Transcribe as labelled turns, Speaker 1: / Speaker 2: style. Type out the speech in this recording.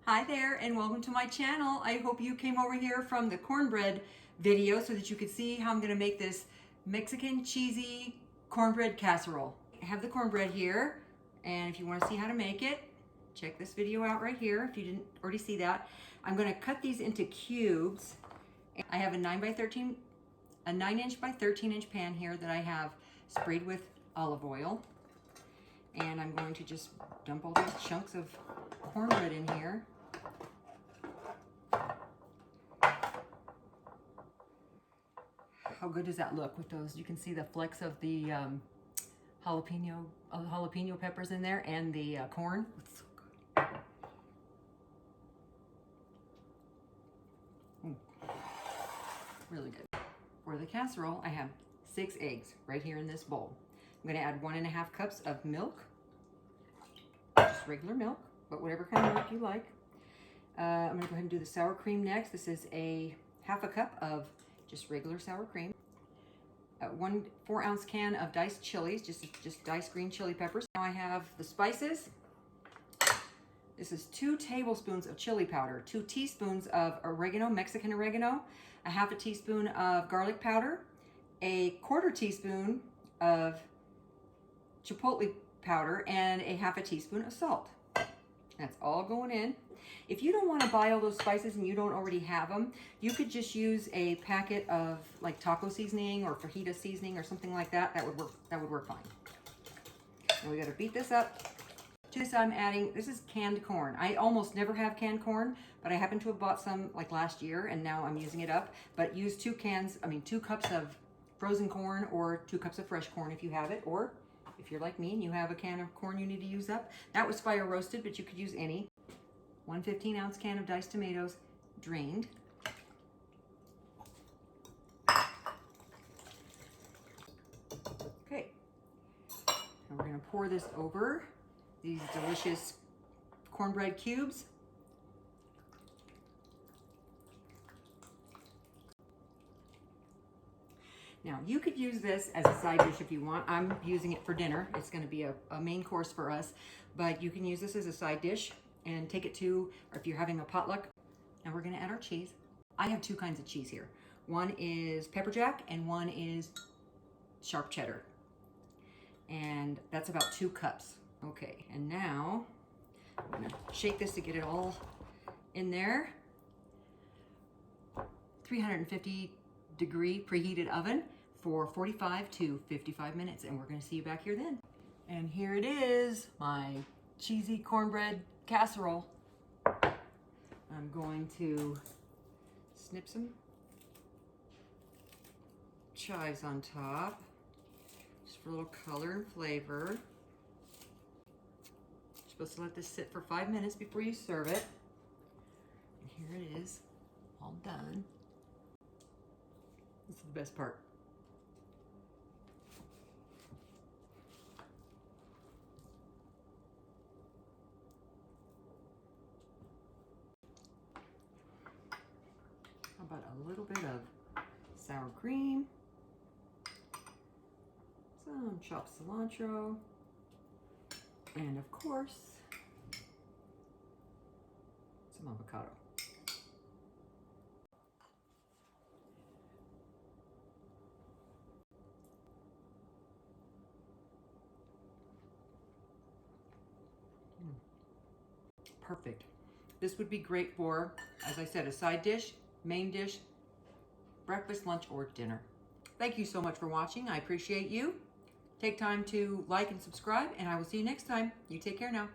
Speaker 1: Hi there and welcome to my channel. I hope you came over here from the cornbread video so that you could see how I'm going to make this Mexican cheesy cornbread casserole. I have the cornbread here, and if you want to see how to make it, check this video out right here if you didn't already see that. I'm going to cut these into cubes. I have a 9-inch by 13-inch pan here that I have sprayed with olive oil. And I'm going to just dump all these chunks of cornbread in here. How good does that look with those? You can see the flecks of the jalapeno peppers in there and the corn. It's so good. Really good. For the casserole, I have 6 eggs right here in this bowl. I'm going to add 1.5 cups of milk, just regular milk, but whatever kind of milk you like. I'm going to go ahead and do the sour cream next. This is a 1/2 cup of just regular sour cream. 1 4-ounce can of diced chilies, just diced green chili peppers. Now I have the spices. This is 2 tablespoons of chili powder, 2 teaspoons of oregano, Mexican oregano, a 1/2 teaspoon of garlic powder, a 1/4 teaspoon of chipotle powder, and a 1/2 teaspoon of salt. That's all going in. If you don't want to buy all those spices and you don't already have them, you could just use a packet of like taco seasoning or fajita seasoning or something like that. That would work fine. And we got to beat this up. To this I'm adding, this is canned corn. I almost never have canned corn, but I happen to have bought some like last year and now I'm using it up. But use 2 cups of frozen corn or 2 cups of fresh corn if you have it, or if you're like me and you have a can of corn you need to use up. That was fire roasted, but you could use any. 1 15-ounce can of diced tomatoes, drained. Okay, and we're gonna pour this over these delicious cornbread cubes. Now, you could use this as a side dish if you want. I'm using it for dinner. It's gonna be a main course for us, but you can use this as a side dish and take it to, or if you're having a potluck. Now we're gonna add our cheese. I have 2 kinds of cheese here. One is pepper jack and one is sharp cheddar. And that's about 2 cups. Okay, and now I'm gonna shake this to get it all in there. 350-degree preheated oven for 45 to 55 minutes, and we're gonna see you back here then. And here it is, my cheesy cornbread casserole. I'm going to snip some chives on top, just for a little color and flavor. You're supposed to let this sit for 5 minutes before you serve it. And here it is, all done. This is the best part. How about a little bit of sour cream, some chopped cilantro, and of course, some avocado. Perfect. This would be great for, as I said, a side dish, main dish, breakfast, lunch, or dinner. Thank you so much for watching. I appreciate you. Take time to like and subscribe, and I will see you next time. You take care now.